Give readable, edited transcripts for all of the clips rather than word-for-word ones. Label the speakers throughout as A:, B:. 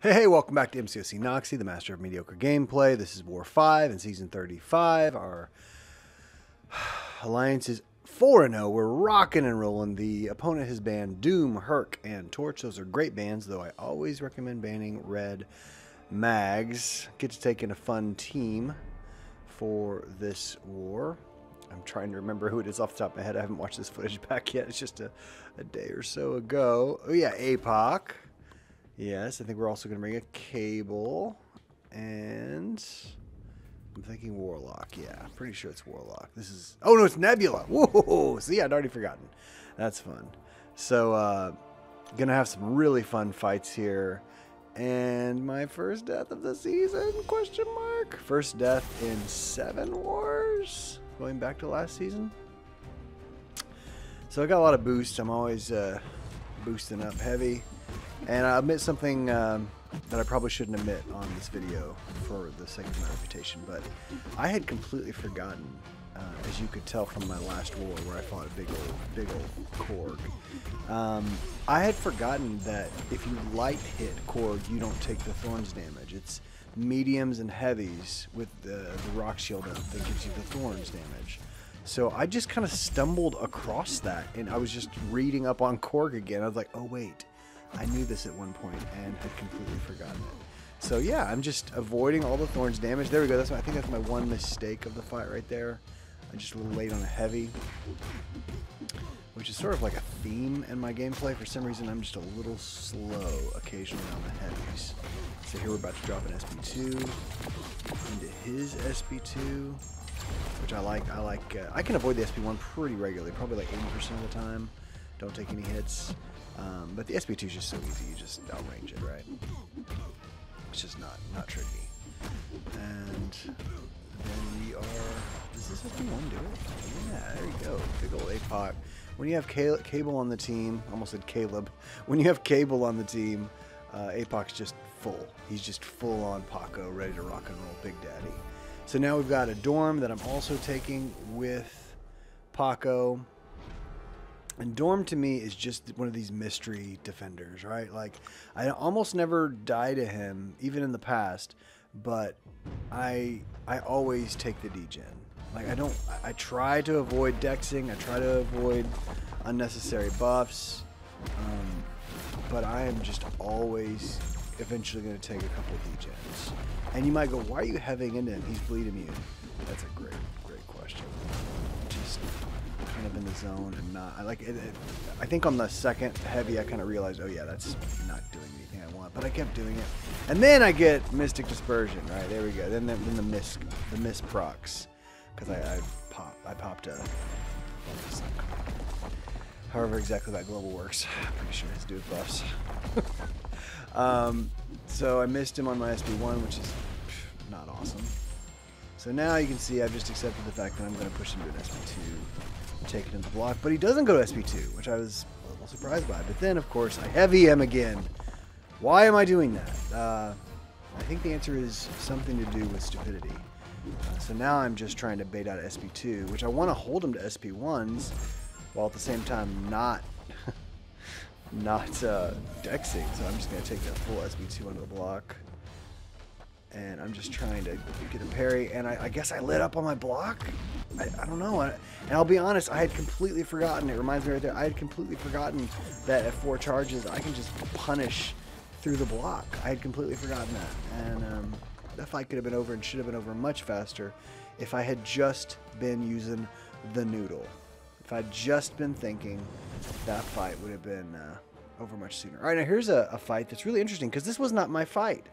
A: Hey, welcome back to MCOC Noxie, the master of mediocre gameplay. This is War 5 in Season 35. Our alliance is 4-0. We're rocking and rolling. The opponent has banned Doom, Herc, and Torch. Those are great bans, though I always recommend banning Red Mags. Get to take in a fun team for this war. I'm trying to remember who it is off the top of my head. I haven't watched this footage back yet. It's just a day or so ago. Oh, yeah, APOC. Yes, I think we're also going to bring a Cable, and I'm thinking Warlock. Yeah, I'm pretty sure it's Warlock. This is, oh no, it's Nebula. Whoa, see, I'd already forgotten. That's fun. So, gonna have some really fun fights here, and my first death of the season, question mark. First death in 7 wars, going back to last season. So I got a lot of boosts. I'm always boosting up heavy. And I'll admit something that I probably shouldn't admit on this video for the sake of my reputation, but I had completely forgotten, as you could tell from my last war where I fought a big old Korg. I had forgotten that if you light hit Korg, you don't take the Thorns damage. It's mediums and heavies with the rock shield up that gives you the Thorns damage. So I just kind of stumbled across that, and I was just reading up on Korg again. I was like, oh wait. I knew this at one point and had completely forgotten it. So yeah, I'm just avoiding all the Thorns damage. There we go. That's I think that's my one mistake of the fight right there. I'm just a little late on a heavy, which is sort of like a theme in my gameplay. For some reason, I'm just a little slow occasionally on the heavies. So here we're about to drop an SB2 into his SB2, which I like. I can avoid the SB1 pretty regularly, probably like 80% of the time. Don't take any hits. But the SB2 is just so easy, you just outrange it, right? It's just not tricky. And then we are, does this SB1 do it? Yeah, there you go, big old APOC. When you have Cable on the team, almost said Caleb, when you have Cable on the team, APOC's just full. He's just full on Paco, ready to rock and roll, Big Daddy. So now we've got a Dorm that I'm also taking with Paco. And Dorm to me is just one of these mystery defenders, right? Like, I almost never die to him, even in the past, but I always take the degen. Like, I try to avoid dexing, I try to avoid unnecessary buffs, but I am just always eventually going to take a couple of degens. And you might go, why are you heaving into him? He's bleed immune. That's a great question. Just kind of in the zone and not, I like it. I think on the second heavy I kind of realized, oh yeah, that's not doing anything I want, but I kept doing it, and then I get Mystic Dispersion, right? There we go. Then the miss procs, because I popped a, however exactly that global works. I'm pretty sure it has to do with buffs. So I missed him on my SB1, which is not awesome. So now you can see I've just accepted the fact that I'm going to push him to an SB2. Take it in the block, but he doesn't go to SP2, which I was a little surprised by. But then, of course, I heavy him again. Why am I doing that? I think the answer is something to do with stupidity. So now I'm just trying to bait out SP2, which I want to hold him to SP1s, while at the same time not dexing. So I'm just going to take that full SP2 under the block. And I'm just trying to get a parry, and I guess I lit up on my block? I don't know. And I'll be honest, I had completely forgotten. It reminds me right there, I had completely forgotten that at 4 charges, I can just punish through the block. I had completely forgotten that. And that fight could have been over and should have been over much faster if I had just been using the noodle. If I'd just been thinking, that fight would have been over much sooner. All right, now here's a fight that's really interesting, because this was not my fight.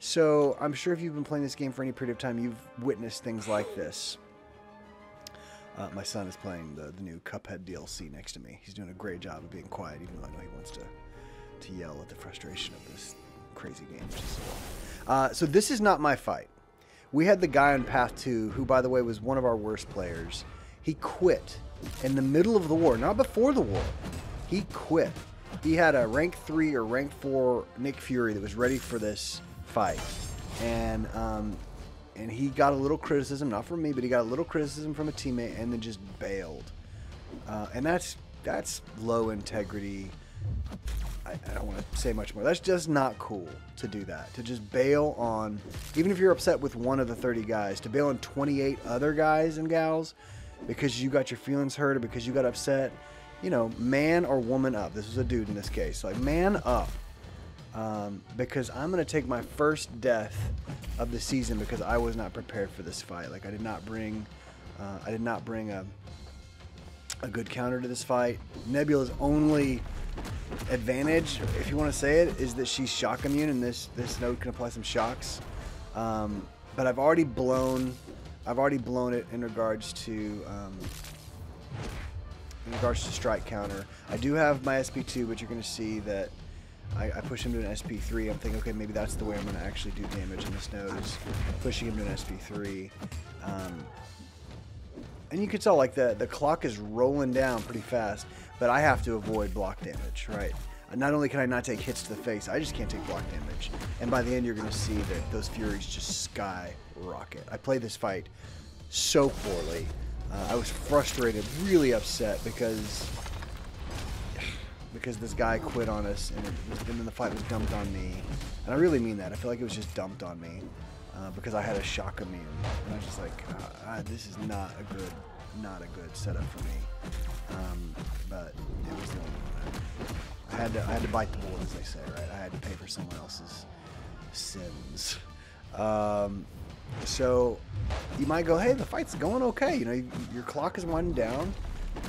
A: So I'm sure if you've been playing this game for any period of time, you've witnessed things like this. My son is playing the new Cuphead DLC next to me. He's doing a great job of being quiet, even though I know he wants to yell at the frustration of this crazy game. Which is so this is not my fight. We had the guy on Path 2, who, by the way, was one of our worst players. He quit in the middle of the war, not before the war. He quit. He had a rank 3 or rank 4 Nick Fury that was ready for this fight, and he got a little criticism, not from me, but he got a little criticism from a teammate, and then just bailed. And that's low integrity. I don't want to say much more. That's just not cool to do that. To just bail on, even if you're upset with one of the 30 guys, to bail on 28 other guys and gals because you got your feelings hurt or because you got upset. You know, man or woman up. This was a dude in this case. Like, man up. Because I'm going to take my first death of the season because I was not prepared for this fight. Like, I did not bring a good counter to this fight. Nebula's only advantage, if you want to say it, is that she's shock immune and this node can apply some shocks. But I've already blown it in regards to strike counter. I do have my SP2, but you're going to see that I push him to an SP3. I'm thinking, okay, maybe that's the way I'm going to actually do damage in this node, is pushing him to an SP3. And you can tell, like, the clock is rolling down pretty fast, but I have to avoid block damage, right? Not only can I not take hits to the face, I just can't take block damage. And by the end, you're going to see that those Furies just skyrocket. I played this fight so poorly. I was frustrated, really upset because this guy quit on us, and then the fight was dumped on me. And I really mean that. I feel like it was just dumped on me because I had a shock immune. And I was just like, this is not a good setup for me. But it was the only one. I had to bite the bullet, as they say, right? I had to pay for someone else's sins. So you might go, hey, the fight's going okay. You know, your clock is winding down,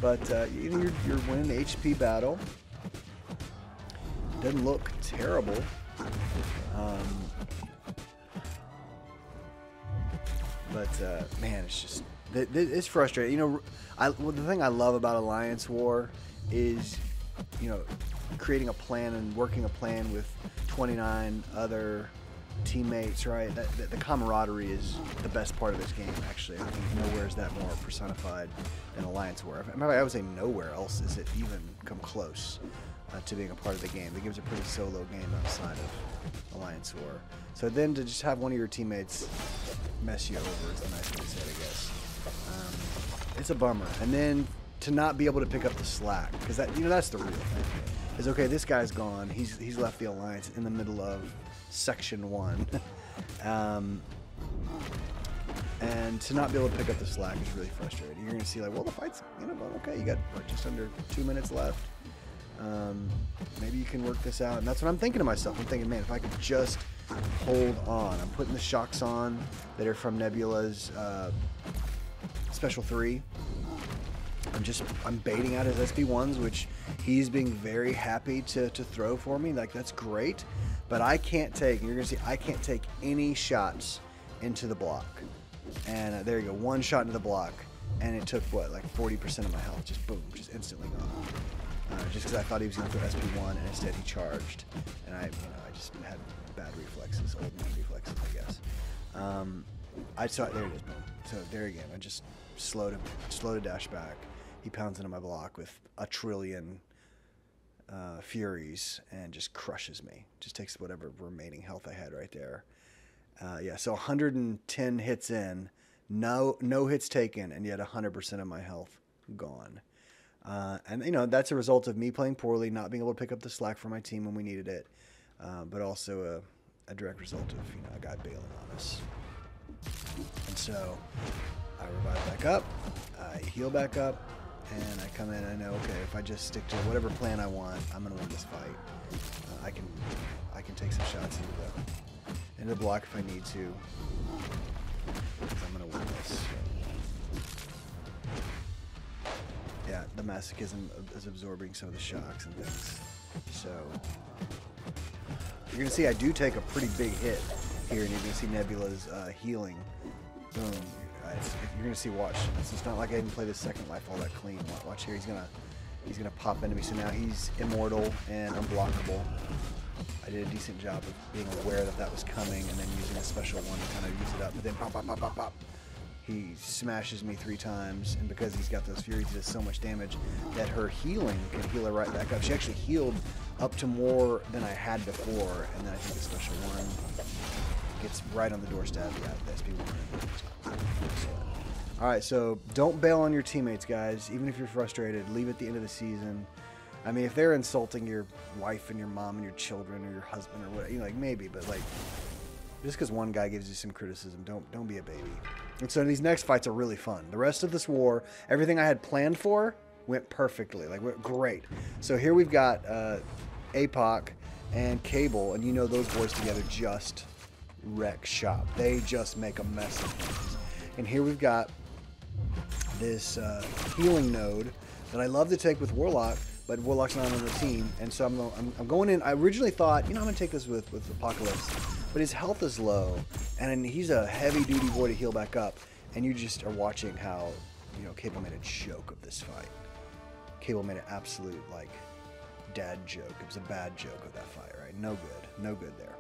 A: but you know, you're winning the HP battle. Doesn't look terrible. But man, it's just it's frustrating. You know, the thing I love about Alliance War is, you know, creating a plan and working a plan with 29 other teammates, right? The camaraderie is the best part of this game, actually. I think nowhere is that more personified than Alliance War. I would say nowhere else is it even come close to being a part of the game. The game's a pretty solo game outside of Alliance War. So then to just have one of your teammates mess you over is the nice way to say it, I guess. It's a bummer. And then to not be able to pick up the slack, because that, you know, that's the real thing. Is okay, this guy's gone. He's left the Alliance in the middle of Section 1. And to not be able to pick up the slack is really frustrating. You're going to see, like, well, the fight's, you know, okay, you got what, just under 2 minutes left. Maybe you can work this out. And that's what I'm thinking to myself. I'm thinking, man, if I could just hold on. I'm putting the shocks on that are from Nebula's Special 3. I'm baiting out his SP1s, which he's being very happy to throw for me. Like, that's great. But I can't take, you're going to see, I can't take any shots into the block. And there you go, one shot into the block. And it took, what, like 40% of my health. Just boom, just instantly gone. Just because I thought he was going to throw SP1, and instead he charged. And I just had bad reflexes, old man reflexes, I guess. I saw it, there it is, boom. So there again, I just slowed a dash back. He pounds into my block with a trillion Furies and just crushes me. Just takes whatever remaining health I had right there. Yeah, so 110 hits in, no hits taken, and yet 100% of my health gone. And, you know, that's a result of me playing poorly, not being able to pick up the slack for my team when we needed it, but also a direct result of, you know, a guy bailing on us. And so I revive back up, I heal back up, and I come in and I know, okay, if I just stick to whatever plan I want, I'm going to win this fight. I can take some shots into the block if I need to, because I'm going to win this. Yeah, the masochism is absorbing some of the shocks and things. So you're going to see I do take a pretty big hit here, and you're going to see Nebula's healing. Boom. You're going to see, watch. It's not like I didn't play the second life all that clean. Watch here. He's gonna pop into me. So now he's immortal and unblockable. I did a decent job of being aware that was coming, and then using a special one to kind of use it up. But then pop, pop, pop, pop, pop. He smashes me 3 times, and because he's got those Furies, he does so much damage that her healing can heal her right back up. She actually healed up to more than I had before, and then I think a special one gets right on the doorstep. Yeah, the SP1. Alright, so don't bail on your teammates, guys. Even if you're frustrated, leave at the end of the season. I mean, if they're insulting your wife and your mom and your children or your husband or whatever, you know, like maybe, but like just because one guy gives you some criticism, don't be a baby. And so these next fights are really fun. The rest of this war, everything I had planned for went perfectly, like went great. So here we've got APOC and Cable, and you know those boys together just wreck shop. They just make a mess of things. And here we've got this healing node that I love to take with Warlock, but Warlock's not on the team, and so I'm going in. I originally thought, you know, I'm gonna take this with Apocalypse, but his health is low, and he's a heavy-duty boy to heal back up. And you just are watching how, you know, Cable made a joke of this fight. Cable made an absolute like dad joke. It was a bad joke of that fight, right? No good there.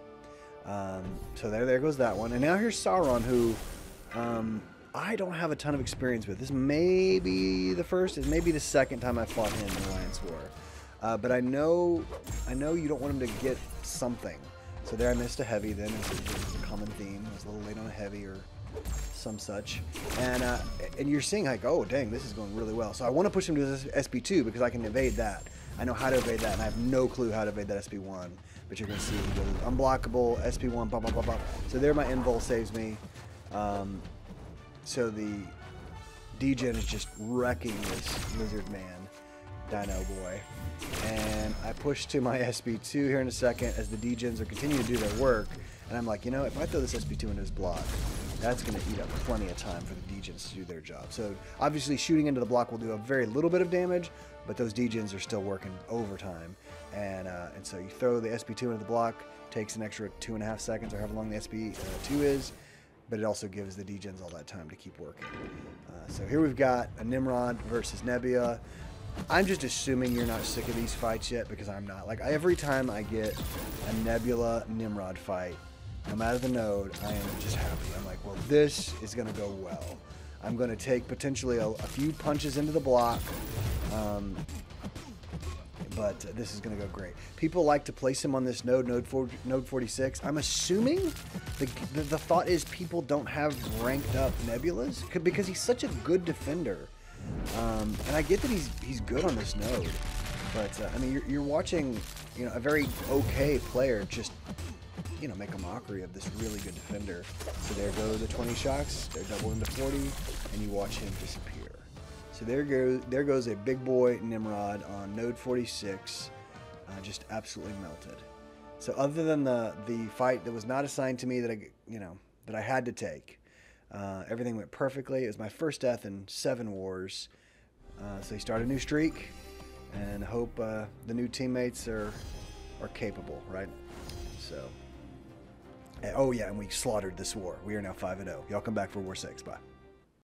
A: So there goes that one. And now here's Sauron, who I don't have a ton of experience with. This may be the first, it may be the second time I fought him in Alliance War. But I know you don't want him to get something. So there I missed a heavy then, as a common theme. I was a little late on a heavy or some such. And you're seeing like, oh dang, this is going really well. So I want to push him to this SP2 because I can evade that. I know how to evade that, and I have no clue how to evade that SP1. But you're going to see he goes unblockable, SP1, blah, blah, blah, blah. So there my invul saves me. So the Degen is just wrecking this lizard man, Dino boy. And I push to my SP2 here in a second as the Degens are continuing to do their work. And I'm like, you know, if I throw this SP2 into his block, that's going to eat up plenty of time for the Degens to do their job. So obviously shooting into the block will do a very little bit of damage, but those Degens are still working overtime. And so you throw the SP2 into the block, takes an extra 2.5 seconds or however long the SP2 is, but it also gives the Degens all that time to keep working. So here we've got a Nimrod versus Nebula. I'm just assuming you're not sick of these fights yet, because I'm not. Like, every time I get a Nebula Nimrod fight, no matter the node, I am just happy. I'm like, well, this is going to go well. I'm going to take potentially a few punches into the block, but this is going to go great. People like to place him on this node 46. I'm assuming the thought is people don't have ranked up Nebulas, because he's such a good defender. And I get that he's good on this node, but I mean, you're watching, you know, a very okay player just, you know, make a mockery of this really good defender. So there go the 20 shocks, they're double into 40, and you watch him disappear. So there goes a big boy Nimrod on node 46, just absolutely melted. So other than the fight that was not assigned to me that I had to take, everything went perfectly. It was my first death in 7 wars. So you start a new streak, and hope the new teammates are capable, right? So, oh yeah, and we slaughtered this war. We are now 5-0. Y'all come back for War 6. Bye.